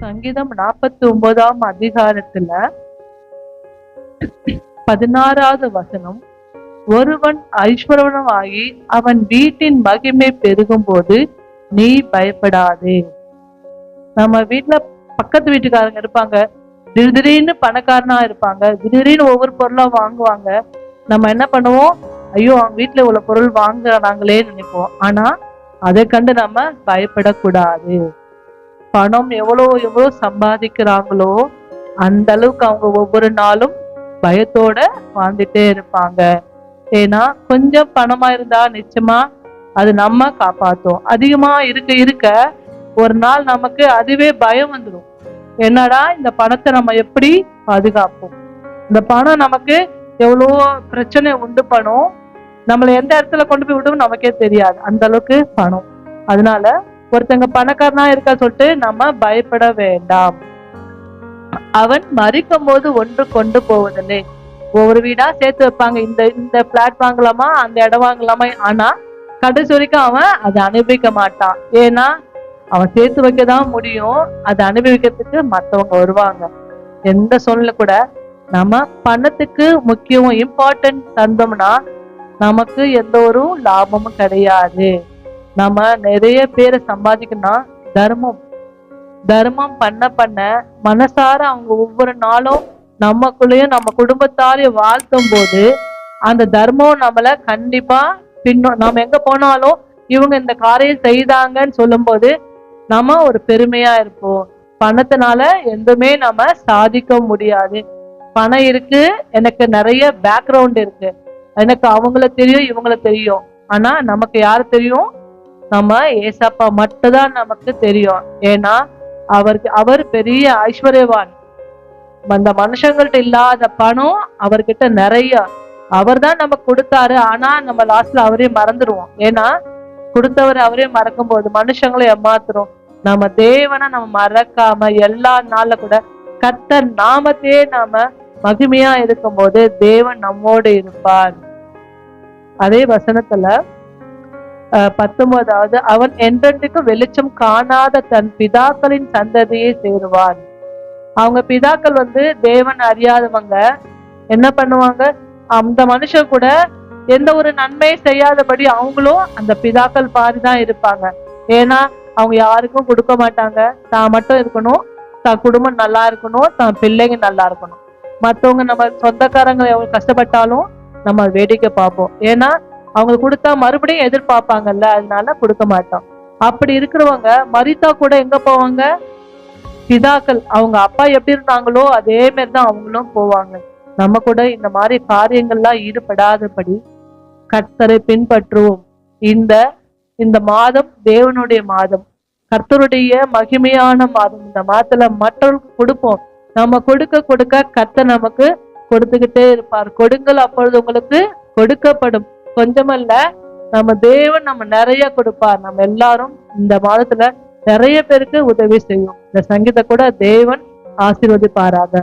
சங்கீதம் 49ஆம் அதிகாரத்துல 16வது வசனம், ஒருவன் ஐஸ்வர்யவானாகி அவன் வீட்டின் மகிமை பெருகும் போது நீ பயப்படாதே. நம்ம வீட்டுல பக்கத்து வீட்டுக்காரங்க இருப்பாங்க, திடீர்னு பணக்காரனா இருப்பாங்க, திடீர்னு ஒவ்வொரு பொருளா வாங்குவாங்க. நம்ம என்ன பண்ணுவோம், ஐயோ அவங்க வீட்டுல இவ்வளவு பொருள் வாங்குறாங்களே நினைப்போம். ஆனா அதை கண்டு நம்ம பயப்படக்கூடாது. பணம் எவ்வளவு சம்பாதிக்கிறாங்களோ அந்த அளவுக்கு அவங்க ஒவ்வொரு நாளும் பயத்தோட வாழ்ந்துட்டே இருப்பாங்க. ஏன்னா கொஞ்சம் பணமா இருந்தா நிச்சயமா அது நம்ம காப்பாத்தும். அதிகமா இருக்க இருக்க ஒரு நாள் நமக்கு அதுவே பயம் வந்துடும். என்னடா இந்த பணத்தை நம்ம எப்படி பாதுகாப்போம், இந்த பணம் நமக்கு எவ்வளவோ பிரச்சனை உண்டு பண்ணும், நம்மளை எந்த இடத்துல கொண்டு போய் விடும் நமக்கே தெரியாது, அந்த அளவுக்கு பணம். அதனால ஒருத்தங்க பணக்காரனா இருக்க சொல்லிட்டு நம்ம பயப்பட வேண்டாம். அவன் மறிக்கும் போது ஒன்று கொண்டு போவதில்லை. ஒவ்வொரு வீடா சேர்த்து வைப்பாங்க, இந்த பிளாட் வாங்கலாமா, அந்த இடம் வாங்கலாமா. ஆனா கடைசி வரைக்கும் அவன் அதை அனுபவிக்க மாட்டான். ஏன்னா அவன் சேர்த்து வைக்கதான் முடியும், அதை அனுபவிக்கிறதுக்கு மற்றவங்க வருவாங்க. எந்த சூழ்நிலை கூட நம்ம பணத்துக்கு முக்கியம் இம்பார்ட்டன்ட் தந்தோம்னா நமக்கு எந்த ஒரு லாபமும் கிடையாது. நம்ம நிறைய பேரை சம்பாதிக்கணும், தர்மம் பண்ண பண்ண மனசார அவங்க ஒவ்வொரு நாளும் நமக்குள்ளேயும் நம்ம குடும்பத்தாரையும் வாழ்த்தும் போது அந்த தர்மம் நம்மள கண்டிப்பா நம்ம எங்க போனாலும் இவங்க இந்த காரியம் செய்தாங்கன்னு சொல்லும் போது நம்ம ஒரு பெருமையா இருப்போம். பணத்தினால எதுவுமே நம்ம சாதிக்க முடியாது. பணம் இருக்கு, எனக்கு நிறைய பேக்ரவுண்ட் இருக்கு, எனக்கு அவங்கள தெரியும் இவங்கள தெரியும், ஆனா நமக்கு யாரு தெரியும், நம்ம ஏசப்பா மட்டும்தான் நமக்கு தெரியும். ஏன்னா அவர் பெரிய ஐஸ்வர்யவான். அந்த மனுஷங்கள்ட்ட இல்லாத பணம் அவர்கிட்ட நிறைய, அவர் தான் நமக்கு கொடுத்தாரு. ஆனா நம்ம லாஸ்ட்ல அவரே மறந்துடுவோம். ஏன்னா கொடுத்தவர் அவரே மறக்கும் போது மனுஷங்களை ஏமாத்துறோம். நம்ம தேவனை நம்ம மறக்காம எல்லா நாள்ல கூட கர்த்தர் நாமத்தையே நாம மகிமையா இருக்கும் போது தேவன் நம்மோடு இருப்பார். அதே வசனத்துல 19வது, அவன் என்றென்றைக்கு வெளிச்சம் காணாத தன் பிதாக்களின் சந்ததியை சேருவான். அவங்க பிதாக்கள் தேவன் அறியாதவங்க என்ன பண்ணுவாங்க, அந்த மனுஷன் கூட எந்த ஒரு நன்மை செய்யாதபடி அவங்களும் அந்த பிதாக்கள் பாரிதான் இருப்பாங்க. ஏன்னா அவங்க யாருக்கும் கொடுக்க மாட்டாங்க, தான் மட்டும் இருக்கணும், தான் குடும்பம் நல்லா இருக்கணும், தான் பிள்ளைங்க நல்லா இருக்கணும். மற்றவங்க நம்ம சொந்தக்காரங்க எவ்வளவு கஷ்டப்பட்டாலும் நம்ம வேடிக்கை பார்ப்போம். ஏன்னா அவங்க கொடுத்தா மறுபடியும் எதிர்பார்ப்பாங்கல்ல, அதனால கொடுக்க மாட்டோம். அப்படி இருக்கிறவங்க மரித்தா கூட எங்க போவாங்க, பிதாக்கள் அவங்க அப்பா எப்படி இருந்தாங்களோ அதே மாதிரிதான் அவங்களும் போவாங்க. நம்ம கூட இந்த மாதிரி காரியங்கள்லாம் ஈடுபடாதபடி கர்த்தரை பின்பற்றுவோம். இந்த மாதம் தேவனுடைய மாதம், கர்த்தருடைய மகிமையான மாதம். இந்த மாதத்துல மற்றவர்களுக்கு கொடுப்போம். நம்ம கொடுக்க கொடுக்க கர்த்தர் நமக்கு கொடுத்துக்கிட்டே இருப்பார். கொடுங்கள் அப்பொழுது உங்களுக்கு கொடுக்கப்படும். கொஞ்சமல்ல, நம்ம தேவன் நம்ம நிறைய கொடுப்பார். நம்ம எல்லாரும் இந்த மாதத்துல நிறைய பேருக்கு உதவி செய்யும். இந்த சங்கீத கூட தேவன் ஆசீர்வதிப்பாராக.